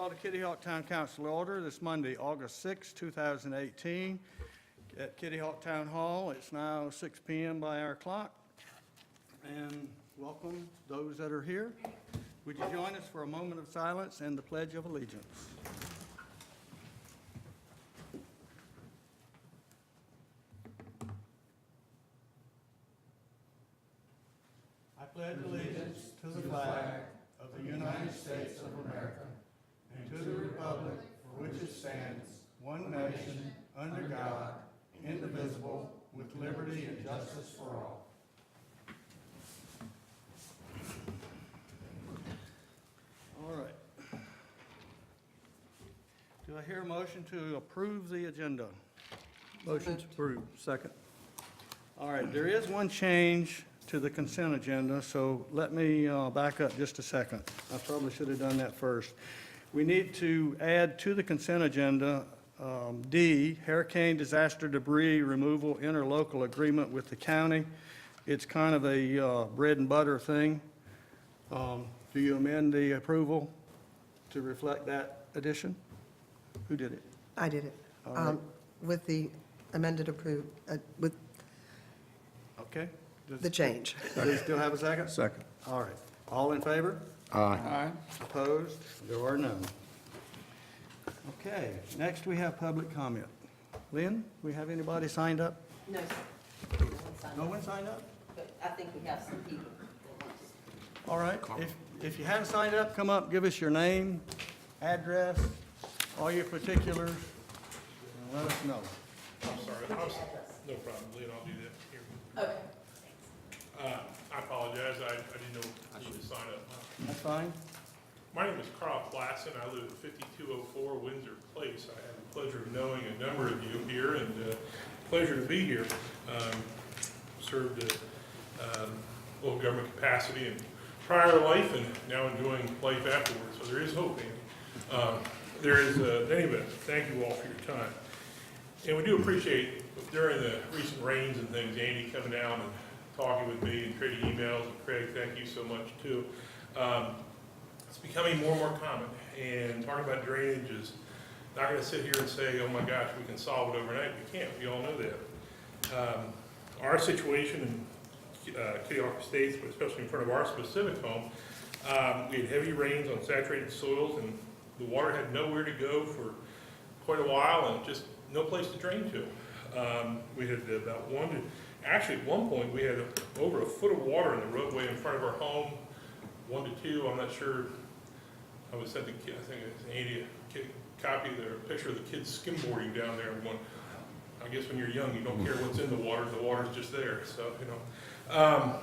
Call the Kitty Hawk Town Council order this Monday, August 6, 2018, at Kitty Hawk Town Hall. It's now 6 p.m. by our clock. And welcome those that are here. Would you join us for a moment of silence and the Pledge of Allegiance? I pledge allegiance to the flag of the United States of America and to the republic for which it stands, one nation, under God, indivisible, with liberty and justice for all. All right. Do I hear a motion to approve the agenda? Motion to approve. Second. All right, there is one change to the consent agenda, so let me back up just a second. I probably should have done that first. We need to add to the consent agenda, D, Hurricane Disaster Debris Removal Interlocal Agreement with the county. It's kind of a bread and butter thing. Do you amend the approval to reflect that addition? Who did it? I did it. All right. With the amended with Okay. the change. Do you still have a second? Second. All right. All in favor? Aye. Opposed? There are none. Okay, next we have public comment. Lynn, we have anybody signed up? No, sir. No one signed up? But I think we have some people that want to. All right, if you haven't signed up, come up, give us your name, address, all your particulars, and let us know. I'm sorry, no problem, Lynn, I'll do that here. Okay. I apologize, I didn't know you would sign up. That's fine? My name is Carl Plassen, I live at 5204 Windsor Place. I have the pleasure of knowing a number of you here, and pleasure to be here. Served a local government capacity in prior life, and now enjoying life afterwards, so there is hope, Andy. Anyway, thank you all for your time. And we do appreciate, during the recent rains and things, Andy coming down and talking with me and trading emails, and Craig, thank you so much too. It's becoming more and more common, and talking about drainage is not going to sit here and say, oh my gosh, we can solve it overnight. We can't, we all know that. Our situation in Kitty Hawk Estates, but especially in front of our specific home, we had heavy rains on saturated soils, and the water had nowhere to go for quite a while, and just no place to drain to. We had about actually at one point we had over a foot of water in the roadway in front of our home, 1 to 2, I'm not sure. I was sent the kid, I think it's Andy, a copy of their picture of the kids skimboarding down there. I guess when you're young, you don't care what's in the water's just there, so, you know.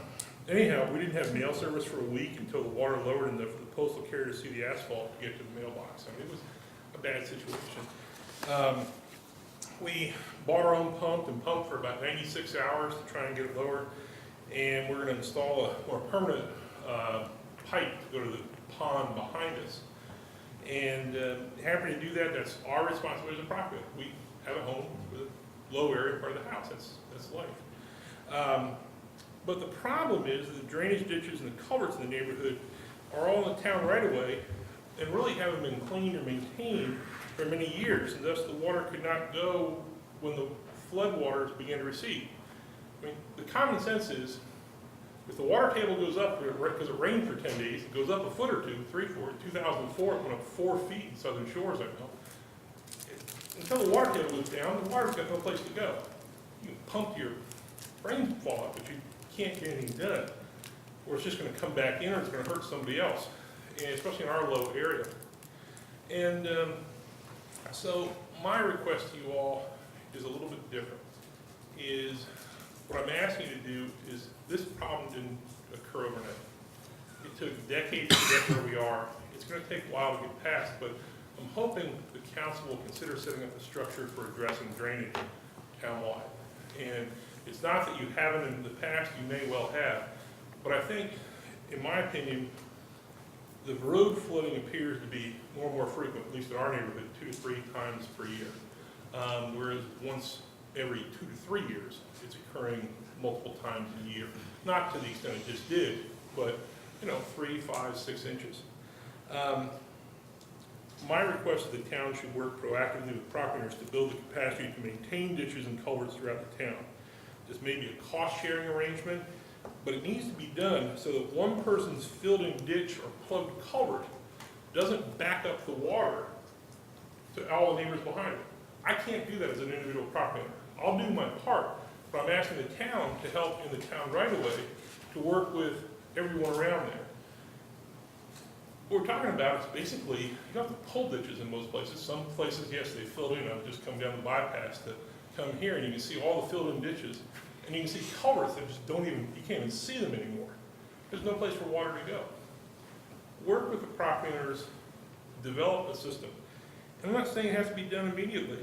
Anyhow, we didn't have mail service for a week until the water lowered enough for the postal carrier to see the asphalt to get to the mailbox. I mean, it was a bad situation. We bought our own pump and pumped for about 96 hours to try and get it lowered. And we're going to install a more permanent pipe to go to the pond behind us. And happy to do that. That's our responsibility as a property. We have a home with a low area in front of the house. That's life. But the problem is the drainage ditches and the culverts in the neighborhood are all in the town right away and really haven't been cleaned or maintained for many years, and thus the water could not go when the flood waters began to recede. I mean, the common sense is, if the water table goes up, because it rained for 10 days, it goes up a foot or two, 3, 4, 2004 it went up 4 feet in Southern Shores, I know. Until the water table goes down, the water's got no place to go. You can pump your drains fall up, but you can't get anything done. Or it's just gonna come back in, or it's gonna hurt somebody else, and especially in our low area. And so my request to you all is a little bit different. What I'm asking you to do is, this problem didn't occur overnight. It took decades to get where we are. It's going to take a while to get past, but I'm hoping the council will consider setting up a structure for addressing drainage townwide. And it's not that you haven't in the past, you may well have, but I think, in my opinion, the road flooding appears to be more and more frequent, at least in our neighborhood, 2 to 3 times per year. Whereas once every 2 to 3 years, it's occurring multiple times a year. Not to the extent it just did, but 3, 5, 6 inches. My request is the town should work proactively with property owners to build the capacity to maintain ditches and culverts throughout the town. This may be a cost-sharing arrangement, but it needs to be done so that one person's filled-in ditch or plugged culvert doesn't back up the water to all the neighbors behind it. I can't do that as an individual property owner. I'll do my part, but I'm asking the town to help in the town right away to work with everyone around there. What we're talking about is basically, you don't have to pull ditches in most places. Some places, yes, they filled in, I'll just come down the bypass to come here, and you can see all the filled-in ditches. And you can see culverts that just don't even, you can't even see them anymore. There's no place for water to go. Work with the property owners, develop a system. And I'm not saying it has to be done immediately,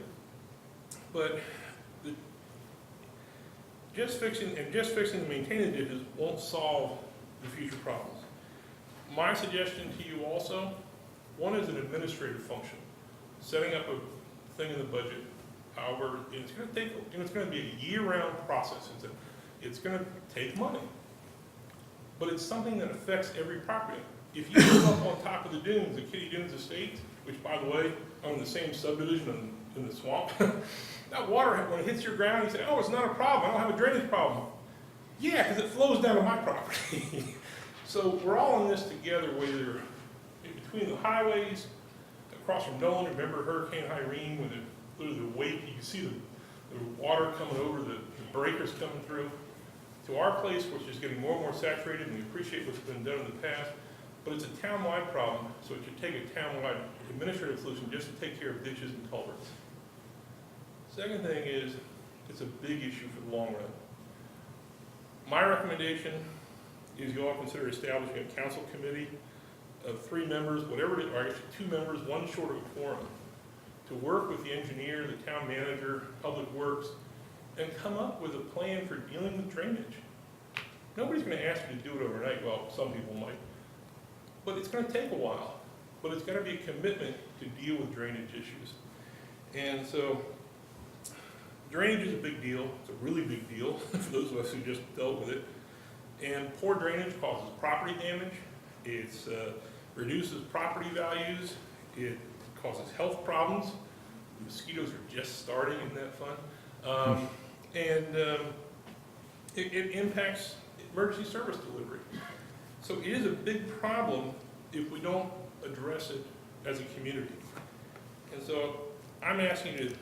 but just fixing and maintaining the ditches won't solve the future problems. My suggestion to you also, one is an administrative function, setting up a thing in the budget. However, it's going to take, it's going to be a year-round process. It's going to take money, but it's something that affects every property. If you live up on top of the dunes, the Kitty Dunes Estates, which by the way, are in the same subdivision in the swamp, that water, when it hits your ground, you say, oh, it's not a problem, I don't have a drainage problem. Yeah, because it flows down to my property. So we're all in this together, whether in between the highways, across from Nolan, remember Hurricane Irene, when the wake, you can see the water coming over, the breakers coming through, to our place, which is getting more and more saturated, and we appreciate what's been done in the past, but it's a town-wide problem, so it should take a town-wide administrative solution just to take care of ditches and culverts. Second thing is, it's a big issue for the long run. My recommendation is you all consider establishing a council committee of 3 members, whatever it is, or actually 2 members, one short of a quorum, to work with the engineer, the town manager, public works, and come up with a plan for dealing with drainage. Nobody's going to ask you to do it overnight. Well, some people might. But it's going to take a while. But it's going to be a commitment to deal with drainage issues. And so, drainage is a big deal. It's a really big deal for those of us who just dealt with it. And poor drainage causes property damage. It reduces property values. It causes health problems. Mosquitoes are just starting, isn't that fun? It impacts emergency service delivery. So it is a big problem if we don't address it as a community. And so I'm asking you to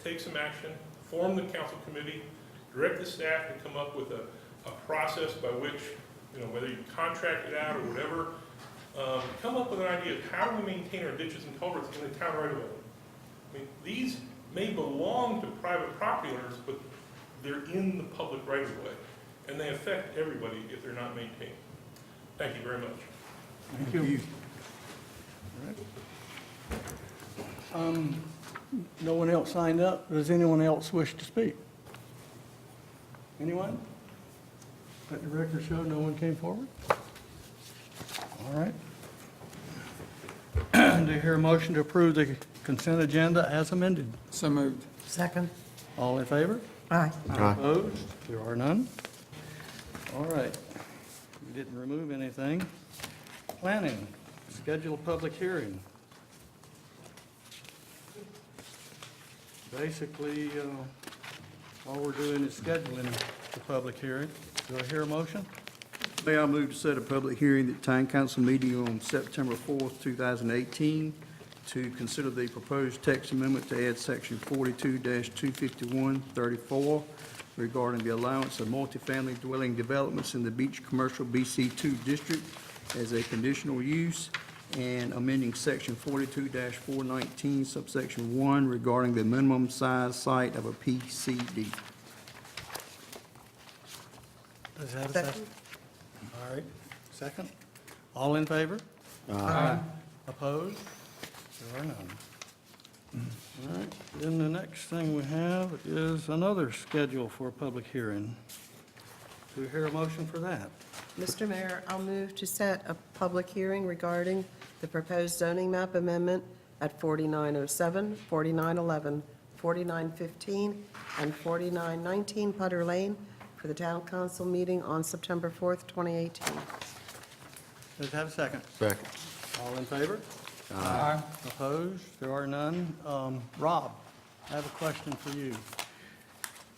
take some action, form the council committee, direct the staff to come up with a process by which, whether you contract it out or whatever, come up with an idea of how do we maintain our ditches and culverts in the town right away. I mean, these may belong to private property owners, but they're in the public right of way, and they affect everybody if they're not maintained. Thank you very much. Thank you. All right. No one else signed up. Does anyone else wish to speak? Anyone? Let the record show no one came forward. All right. Do you hear a motion to approve the consent agenda as amended? So moved. Second? All in favor? Aye. Opposed? There are none. All right. We didn't remove anything. Planning, schedule a public hearing. Basically, all we're doing is scheduling the public hearing. Do I hear a motion? Mayor, I move to set a public hearing at Town Council meeting on September 4th, 2018, to consider the proposed text amendment to add section 42-251-34 regarding the allowance of multifamily dwelling developments in the Beach Commercial BC2 district as a conditional use, and amending section 42-419 subsection 1 regarding the minimum size site of a PCD. Does that have a Second? second? All right, second. All in favor? Aye. Opposed? There are none. All right, then the next thing we have is another schedule for a public hearing. Do we hear a motion for that? Mr. Mayor, I'll move to set a public hearing regarding the proposed zoning map amendment at 4907, 4911, 4915, and 4919 Putter Lane for the Town Council meeting on September 4th, 2018. Does it have a second? Second. All in favor? Aye. Opposed? There are none. Rob, I have a question for you.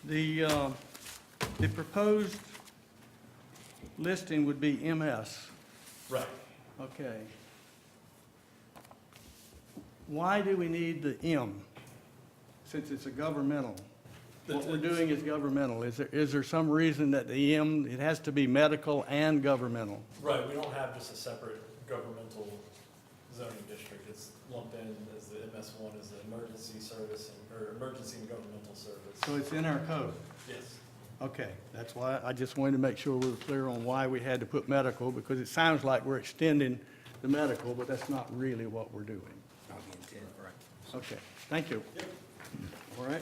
The proposed listing would be MS. Right. Okay. Why do we need the M, since it's a governmental? What we're doing is governmental. Is there some reason that the M, it has to be medical and governmental? Right, we don't have just a separate governmental zoning district. It's lumped in as the MS1 as the emergency service or emergency and governmental service. So it's in our code? Yes. Okay, that's why, I just wanted to make sure we were clear on why we had to put medical, because it sounds like we're extending the medical, but that's not really what we're doing. Not the intent, right. Okay, thank you. All right.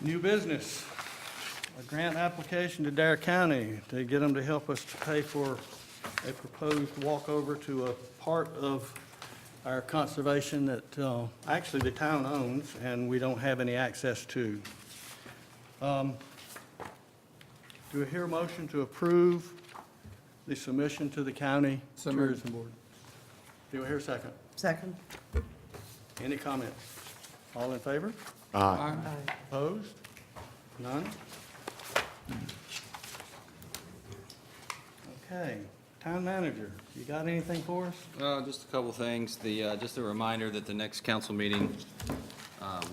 New business, a grant application to Dare County to get them to help us to pay for a proposed walkover to a part of our conservation that actually the town owns and we don't have any access to. Do I hear a motion to approve the submission to the county tourism board? Do I hear a second? Second? Any comments? All in favor? Aye. Opposed? None? Okay, town manager, you got anything for us? Just a couple things. Just a reminder that the next council meeting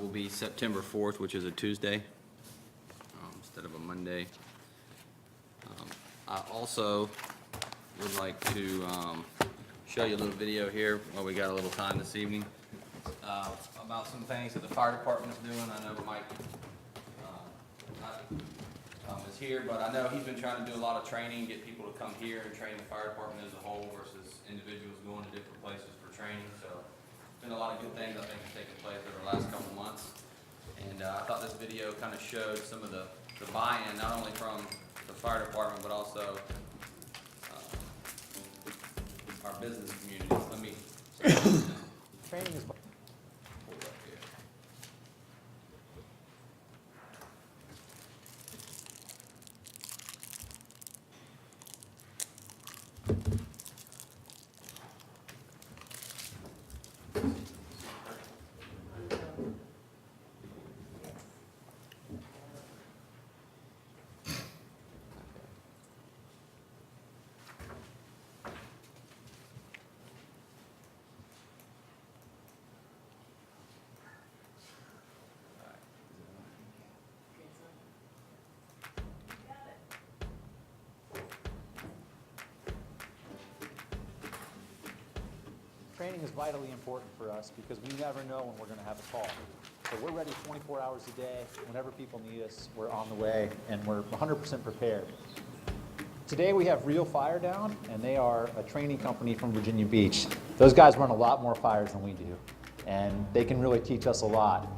will be September 4th, which is a Tuesday, instead of a Monday. I also would like to show you a little video here while we got a little time this evening about some things that the fire department is doing. I know Mike is here, but I know he's been trying to do a lot of training, get people to come here and train the fire department as a whole versus individuals going to different places for training. So it's been a lot of good things I think have taken place over the last couple of months. And I thought this video kind of showed some of the buy-in, not only from the fire department, but also our business communities. Let me. Training is. Training is vitally important for us because we never know when we're going to have a call. So we're ready 24 hours a day. Whenever people need us, we're on the way, and we're 100% prepared. Today we have Real Fire Down, and they are a training company from Virginia Beach. Those guys run a lot more fires than we do, and they can really teach us a lot.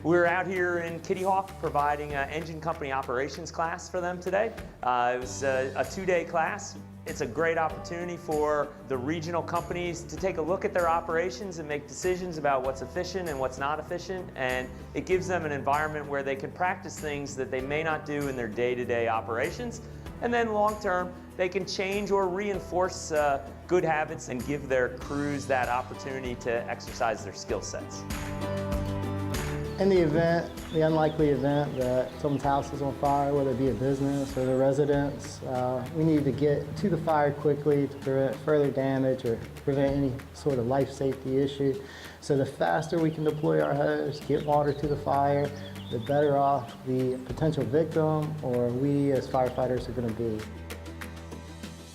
We're out here in Kitty Hawk providing an engine company operations class for them today. It was a two-day class. It's a great opportunity for the regional companies to take a look at their operations and make decisions about what's efficient and what's not efficient. And it gives them an environment where they can practice things that they may not do in their day-to-day operations. And then long-term, they can change or reinforce good habits and give their crews that opportunity to exercise their skill sets. In the event, the unlikely event that someone's house is on fire, whether it be a business or their residence, we need to get to the fire quickly to prevent further damage or prevent any sort of life safety issue. So the faster we can deploy our hose, get water to the fire, the better off the potential victim or we as firefighters are going to be.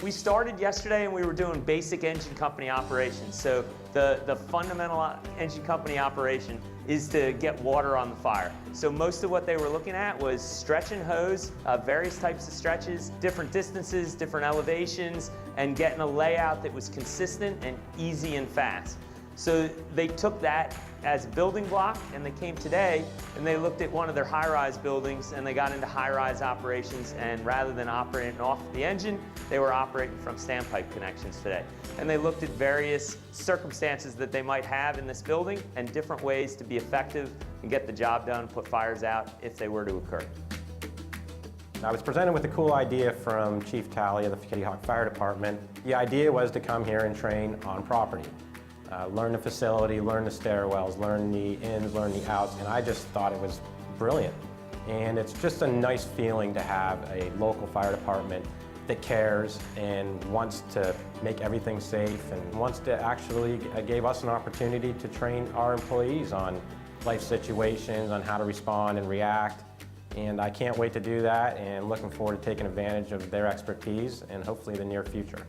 We started yesterday and we were doing basic engine company operations. So the fundamental engine company operation is to get water on the fire. So most of what they were looking at was stretch and hose, various types of stretches, different distances, different elevations, and getting a layout that was consistent and easy and fast. So they took that as a building block and they came today and they looked at one of their high-rise buildings and they got into high-rise operations, and rather than operating off the engine, they were operating from standpipe connections today. And they looked at various circumstances that they might have in this building and different ways to be effective and get the job done, put fires out if they were to occur. I was presented with a cool idea from Chief Talley of the Kitty Hawk Fire Department. The idea was to come here and train on property. Learn the facility, learn the stairwells, learn the ins, learn the outs, and I just thought it was brilliant. And it's just a nice feeling to have a local fire department that cares and wants to make everything safe and wants to actually gave us an opportunity to train our employees on life situations, on how to respond and react. And I can't wait to do that and looking forward to taking advantage of their expertise and hopefully the near future.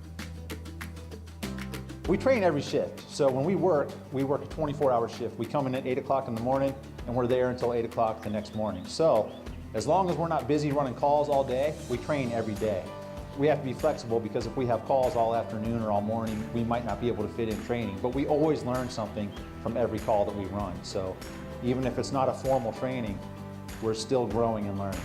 We train every shift. So when we work a 24-hour shift. We come in at 8 o'clock in the morning and we're there until 8 o'clock the next morning. So as long as we're not busy running calls all day, we train every day. We have to be flexible because if we have calls all afternoon or all morning, we might not be able to fit in training. But we always learn something from every call that we run. So even if it's not a formal training, we're still growing and learning.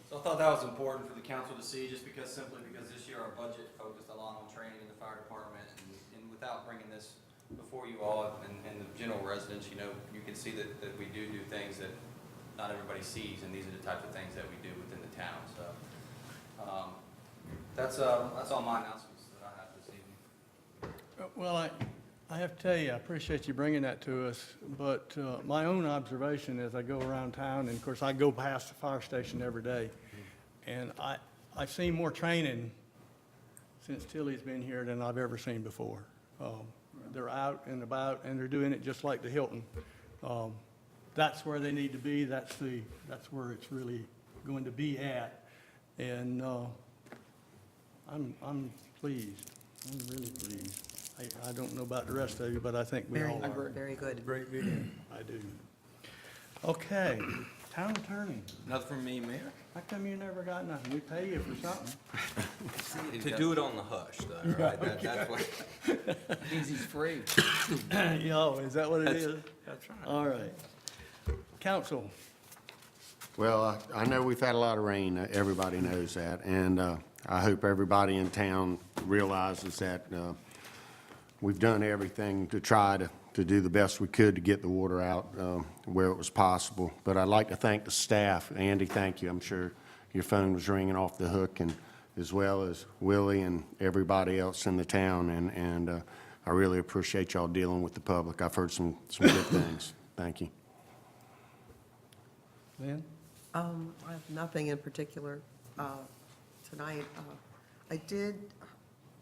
So I thought that was important for the council to see, just because, simply because this year our budget focused a lot on training in the fire department, and without bringing this before you all and the general residents, you know, you can see that we do things that not everybody sees, and these are the types of things that we do within the town, so. That's all my announcements that I have this evening. Well, I have to tell you, I appreciate you bringing that to us, but my own observation as I go around town, and of course, I go past the fire station every day, and I've seen more training since Tilly's been here than I've ever seen before. They're out and about, and they're doing it just like the Hilton. That's where they need to be. That's where it's really going to be at, and I'm pleased. I'm really pleased. I don't know about the rest of you, but I think we all are. Very good. Great video. I do. Okay, town attorney, Nothing from me, Mayor. how come you never got nothing? We pay you for something. To do it on the hush, though, right? That's what. Easy's free. Yo, is that what it is? That's right. All right. Council, Well, I know we've had a lot of rain, everybody knows that, and I hope everybody in town realizes that we've done everything to try to do the best we could to get the water out where it was possible. But I'd like to thank the staff. Andy, thank you. I'm sure your phone was ringing off the hook, and as well as Willie and everybody else in the town, and I really appreciate y'all dealing with the public. I've heard some good things. Thank you. Lynn? I have nothing in particular tonight. I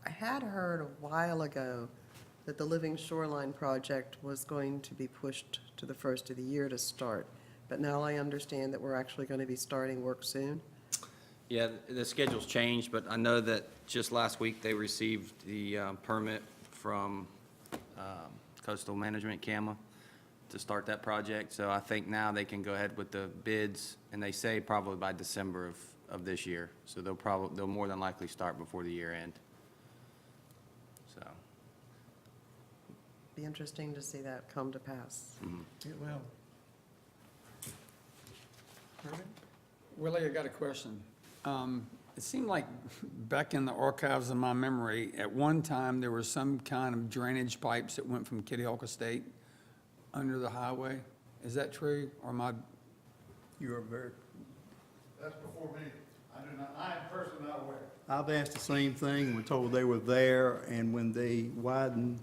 had heard a while ago that the Living Shoreline project was going to be pushed to the first of the year to start, but now I understand that we're actually going to be starting work soon. Yeah, the schedule's changed, but I know that just last week they received the permit from Coastal Management, CAMA, to start that project. So I think now they can go ahead with the bids, and they say probably by December of this year. So they'll more than likely start before the year end. So. Be interesting to see that come to pass. It will. Willie, I got a question. It seemed like back in the archives of my memory, at one time, there was some kind of drainage pipes that went from Kitty Hawk Estate under the highway. Is that true, or am I? You are very, That's before me. I am personally not aware. I've asked the same thing, and we're told they were there, and when they widened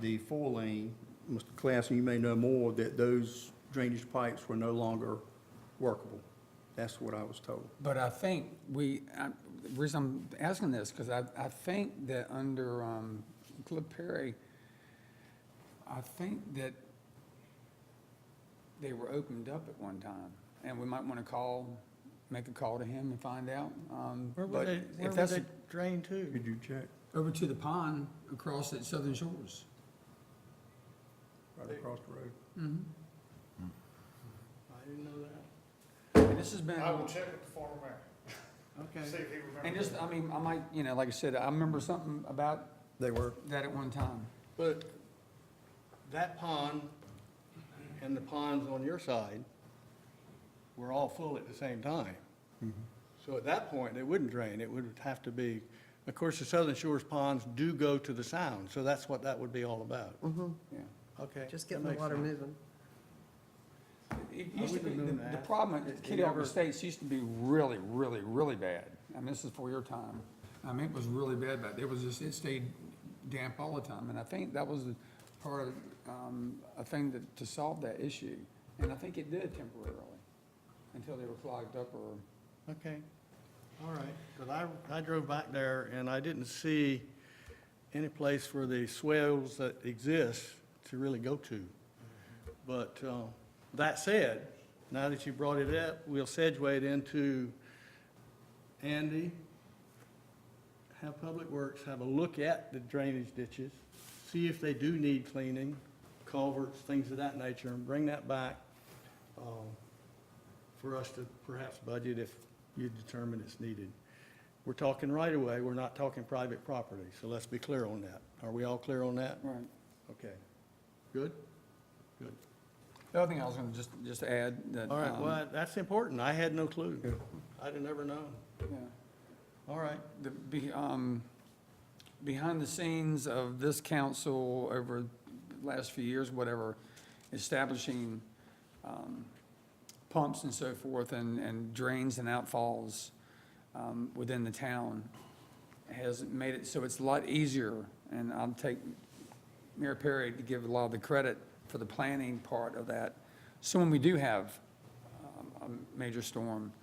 the 4-lane, Mr. Classen, you may know more, that those drainage pipes were no longer workable. That's what I was told. But I think the reason I'm asking this, because I think that under Cliff Perry, I think that they were opened up at one time, and we might want to make a call to him and find out. Where But would if they that's drain to? Could you check over to the pond across at Southern Shores. right across the road? I didn't know that. And this has been. I will check with the former mayor, Okay. see if he remembers. And just, I mean, I might, like I said, I remember something about They were. that at one time. But that pond and the ponds on your side were all full at the same time. So at that point, it wouldn't drain. It would have to be, of course, the Southern Shores ponds do go to the sound, so that's what that would be all about. Yeah. Okay. Just that getting the makes water sense. moving. it I used to be, wouldn't have known the that. problem It at Kitty Hawk never- Estates used to be really, really, really bad. I mean, this is for your time. I mean, it was really bad back there. It was just, it stayed damp all the time. And I think that was part of, a thing to solve that issue. And I think it did temporarily, until they were clogged up or. Okay, all right, because I drove back there and I didn't see any place for the swales that exist to really go to. But that said, now that you brought it up, we'll segue it into Andy, have Public Works have a look at the drainage ditches, see if they do need cleaning, culverts, things of that nature, and bring that back for us to perhaps budget if you determine it's needed. We're talking right away, we're not talking private property, so let's be clear on that. Are we all clear on that? Right. Okay. Good? Good. The other thing I was gonna just add that. All right, well, that's important. I had no clue. I'd have never known. Yeah. All right. Behind the scenes of this council over the last few years, whatever, establishing pumps and so forth and drains and outfalls within the town has made it so it's a lot easier. And I'll take Mayor Perry to give a lot of the credit for the planning part of that. So when we do have a major storm,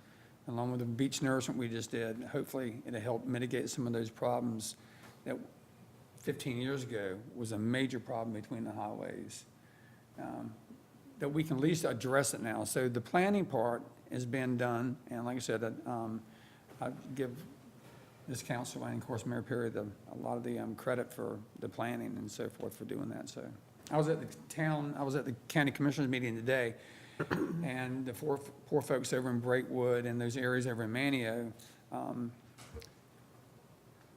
along with the beach nourishment we just did, hopefully it'll help mitigate some of those problems that 15 years ago was a major problem between the highways, that we can at least address it now. So the planning part has been done, and like I said, I give this council and, of course, Mayor Perry a lot of the credit for the planning and so forth for doing that. So I was at the county commissioners meeting today, and the poor folks over in Brakewood and those areas over in Manio,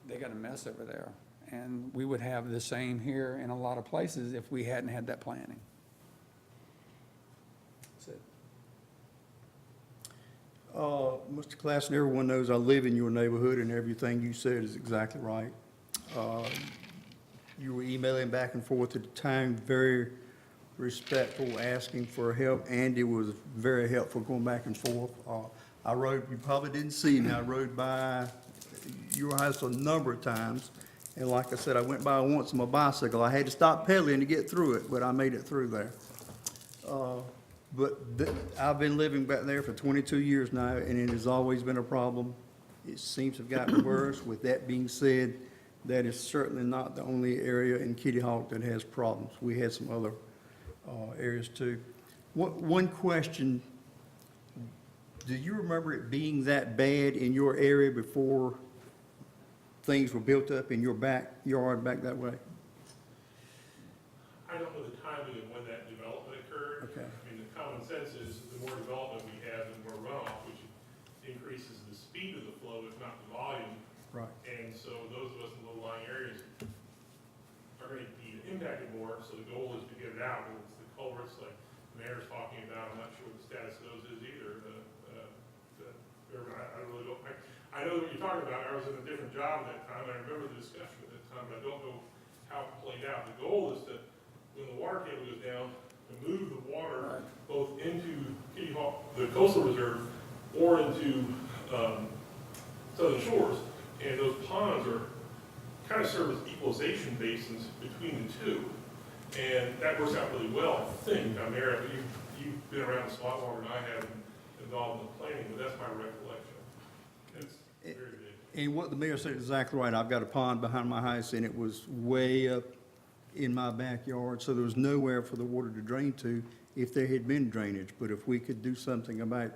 they got a mess over there. And we would have the same here in a lot of places if we hadn't had that planning. That's it. Mr. Classen, everyone knows I live in your neighborhood, and everything you said is exactly right. You were emailing back and forth at the time, very respectful, asking for help. Andy was very helpful going back and forth. I rode, you probably didn't see me, I rode by your house a number of times, and like I said, I went by once on my bicycle. I had to stop pedaling to get through it, but I made it through there. I've been living back there for 22 years now, and it has always been a problem. It seems to have gotten worse. With that being said, that is certainly not the only area in Kitty Hawk that has problems. We had some other areas too. One question, do you remember it being that bad in your area before things were built up in your backyard back that way? I don't know the timing of when that development occurred. Okay. I mean, the common sense is the more development we have, the more runoff, which increases the speed of the flow, if not the volume. Right. And so those of us in low-lying areas are going to be impacted more, so the goal is to get it out. Whether it's the culverts like the mayor's talking about, I'm not sure what the status of those is either. I really don't, I know what you're talking about. I was in a different job at that time, and I remember the discussion at that time, but I don't know how it played out. The goal is to, when the water table goes down, to move the water both into Kitty Hawk, the coastal reserve, or into southern shores. And those ponds kind of serve as equalization basins between the two. And that works out really well, I think. Mayor, you've been around this a lot longer than I have involved in the planning, but that's my recollection. It's very big. And what the mayor said is exactly right. I've got a pond behind my house, and it was way up in my backyard, so there was nowhere for the water to drain to if there had been drainage. But if we could do something about,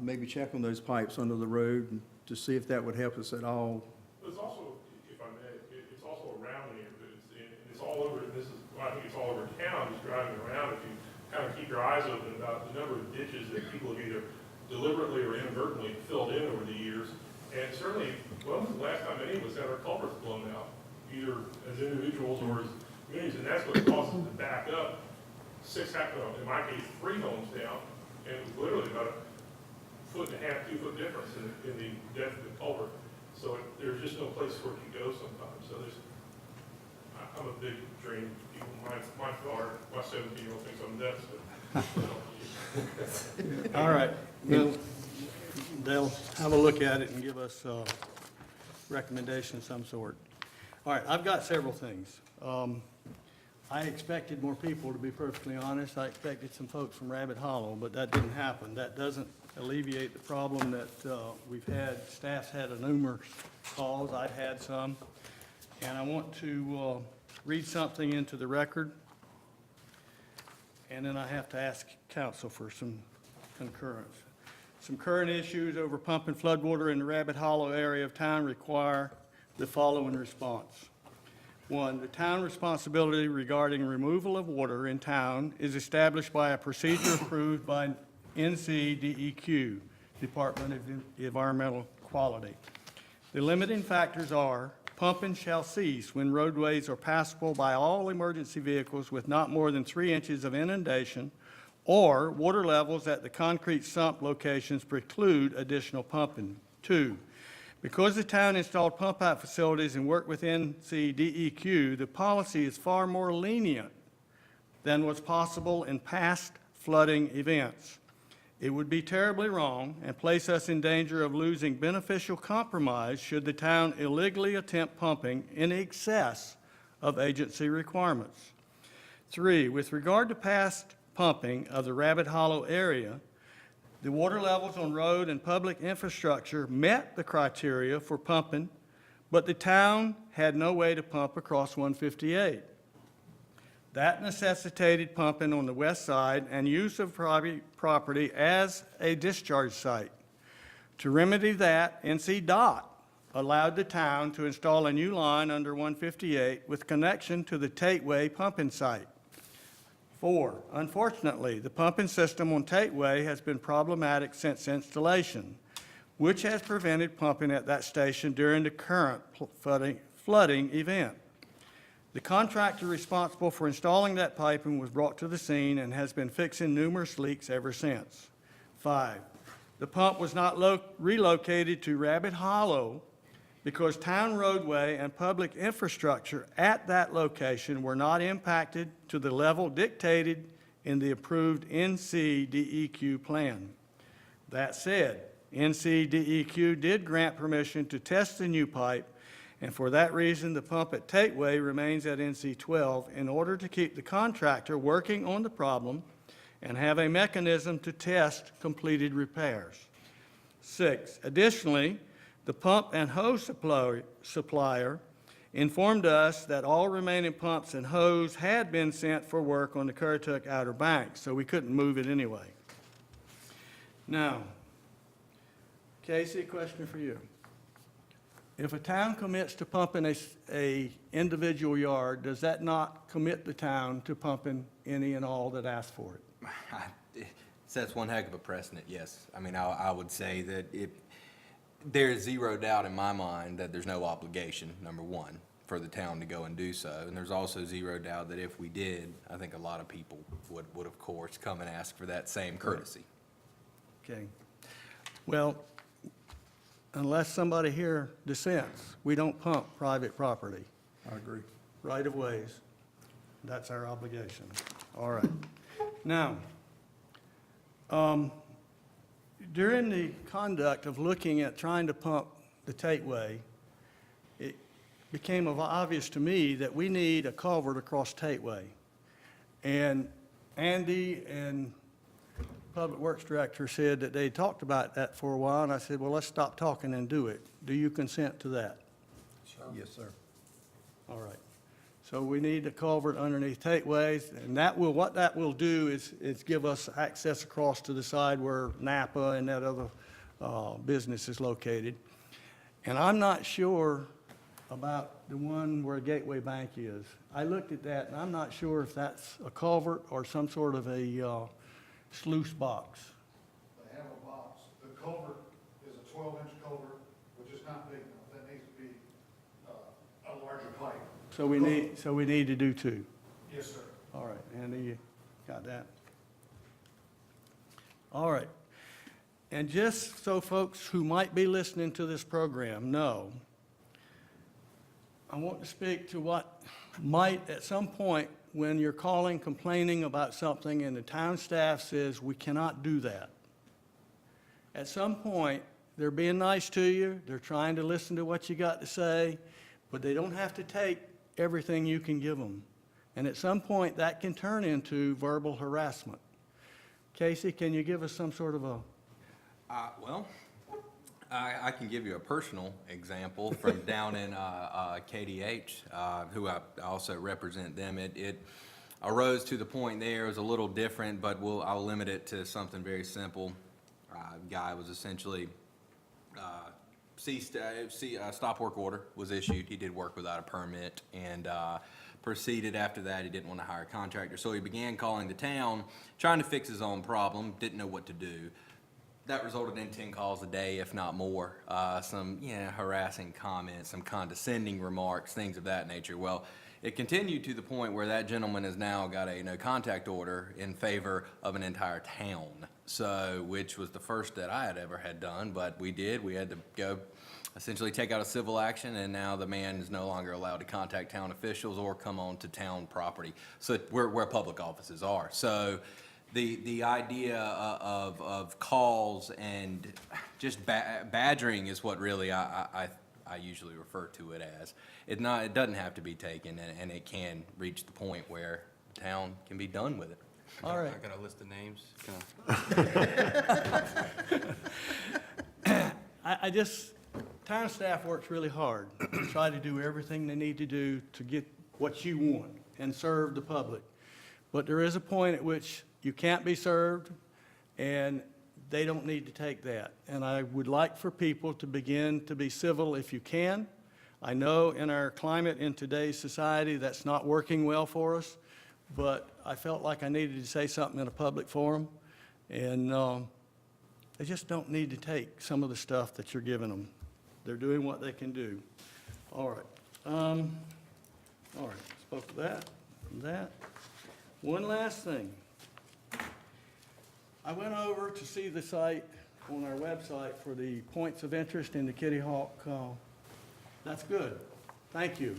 maybe check on those pipes under the road and to see if that would help us at all. But it's also, if I may, it's also around the neighborhood. It's all over, and this is, I think it's all over town, just driving around. If you kind of keep your eyes open about the number of ditches that people have either deliberately or inadvertently filled in over the years. And certainly, when was the last time any of us had our culverts blown out, either as individuals or as communities? And that's what causes it to back up in my case, 3 homes down, and it was literally about a 1.5 to 2 foot difference in the depth of the culvert. So there's just no place for it to go sometimes. So I'm a big drain people. My daughter, my 17-year-old thinks I'm nuts, but All right, they'll have a look at it and give us a recommendation of some sort. All right, I've got several things. I expected more people, to be perfectly honest. I expected some folks from Rabbit Hollow, but that didn't happen. That doesn't alleviate the problem that we've had. Staff's had numerous calls, I've had some, and I want to read something into the record, and then I have to ask council for some concurrence. Some current issues over pumping floodwater in the Rabbit Hollow area of town require the following response. One, the town responsibility regarding removal of water in town is established by a procedure approved by NCDEQ, Department of Environmental Quality. The limiting factors are pumping shall cease when roadways are passable by all emergency vehicles with not more than 3 inches of inundation, or water levels at the concrete sump locations preclude additional pumping. 2, because the town installed pump-out facilities and worked with NCDEQ, the policy is far more lenient than was possible in past flooding events. It would be terribly wrong and place us in danger of losing beneficial compromise should the town illegally attempt pumping in excess of agency requirements. 3, with regard to past pumping of the Rabbit Hollow area, the water levels on road and public infrastructure met the criteria for pumping, but the town had no way to pump across 158. That necessitated pumping on the west side and use of property as a discharge site. To remedy that, NCDOT allowed the town to install a new line under 158 with connection to the Tateway pumping site. 4, unfortunately, the pumping system on Tateway has been problematic since installation, which has prevented pumping at that station during the current flooding event. The contractor responsible for installing that piping was brought to the scene and has been fixing numerous leaks ever since. 5, the pump was not relocated to Rabbit Hollow because town roadway and public infrastructure at that location were not impacted to the level dictated in the approved NCDEQ plan. That said, NCDEQ did grant permission to test the new pipe, and for that reason, the pump at Tateway remains at NC12 in order to keep the contractor working on the problem and have a mechanism to test completed repairs. 6, additionally, the pump and hose supplier informed us that all remaining pumps and hose had been sent for work on the Currituck Outer Bank, so we couldn't move it anyway. Now, Casey, a question for you. If a town commits to pumping a individual yard, does that not commit the town to pumping any and all that ask for it? It sets one heck of a precedent, yes. I mean, I would say that there's zero doubt in my mind that there's no obligation, number one, for the town to go and do so. And there's also zero doubt that if we did, I think a lot of people would of course come and ask for that same courtesy. Okay. Well, unless somebody here dissents, we don't pump private property. I agree. Right-of-ways, that's our obligation. All right. Now, during the conduct of looking at trying to pump the Tateway, it became obvious to me that we need a culvert across Tateway. And Andy and Public Works Director said that they talked about that for a while, and I said, well, let's stop talking and do it. Do you consent to that? Yes, sir. All right. So we need a culvert underneath Tateways, and what that will do is give us access across to the side where Napa and that other business is located. And I'm not sure about the one where Gateway Bank is. I looked at that, and I'm not sure if that's a culvert or some sort of a sluice box. They have a box. The culvert is a 12-inch culvert, which is not big enough. That needs to be a larger pipe. So we need to do 2. Yes, sir. All right, Andy, you got that? All right. And just so folks who might be listening to this program know, I want to speak to what might at some point when you're calling, complaining about something, and the town staff says, we cannot do that. At some point, they're being nice to you, they're trying to listen to what you got to say, but they don't have to take everything you can give them. And at some point, that can turn into verbal harassment. Casey, can you give us some sort of a, Well, I can give you a personal example from down in KDH, who I also represent them. It arose to the point there, it was a little different, but I'll limit it to something very simple. Guy was essentially, stop work order was issued. He did work without a permit and proceeded after that. He didn't want to hire a contractor. So he began calling the town, trying to fix his own problem, didn't know what to do. That resulted in 10 calls a day, if not more. Some harassing comments, some condescending remarks, things of that nature. Well, it continued to the point where that gentleman has now got a no contact order in favor of an entire town. So, which was the first that I had ever had done, but we had to go essentially take out a civil action, and now the man is no longer allowed to contact town officials or come on to town property, so where public offices are. So the idea of calls and just badgering is what really I usually refer to it as. It doesn't have to be taken, and it can reach the point where the town can be done with it. all right. I got a list of names. Town staff works really hard to try to do everything they need to do to get what you want and serve the public. But there is a point at which you can't be served, and they don't need to take that. And I would like for people to begin to be civil if you can. I know in our climate in today's society, that's not working well for us, but I felt like I needed to say something in a public forum, and they just don't need to take some of the stuff that you're giving them. They're doing what they can do. All right. Spoke to that and that. One last thing. I went over to see the site on our website for the points of interest in the Kitty Hawk. That's good. Thank you.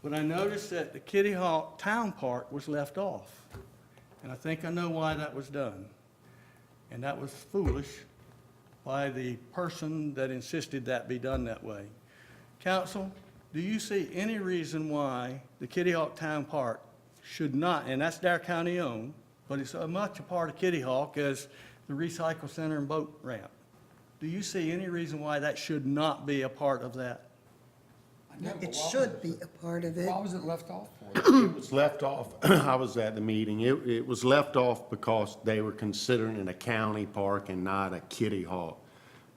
But I noticed that the Kitty Hawk Town Park was left off. And I think I know why that was done. And that was foolish by the person that insisted that be done that way. Council, do you see any reason why the Kitty Hawk Town Park should not, and that's Dare County owned, but it's as much a part of Kitty Hawk as the recycle center and boat ramp? Do you see any reason why that should not be a part of that? It should be a part of it. Why was it left off for? It was left off, I was at the meeting, it was left off because they were considering it a county park and not a Kitty Hawk.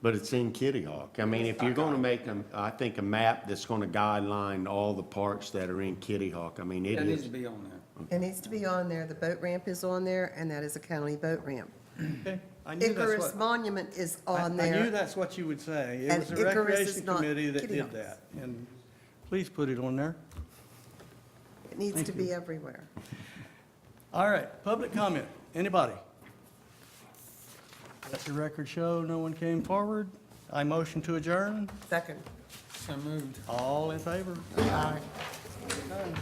But it's in Kitty Hawk. I mean, if you're gonna make I think a map that's gonna guideline all the parks that are in Kitty Hawk, I mean, it That needs is. to be on there. It needs to be on there. The boat ramp is on there, and that is a county boat ramp. Okay, I knew that's Icarus what, Monument is I on there. knew that's what you would say. It And was the Icarus is Recreation not Committee that Kitty did Hawk. that. And please put it on there. It needs Thank to you. be everywhere. All right, public comment. Anybody? Let the record show no one came forward. I motion to adjourn. Second. So moved. All in favor? Aye. Done.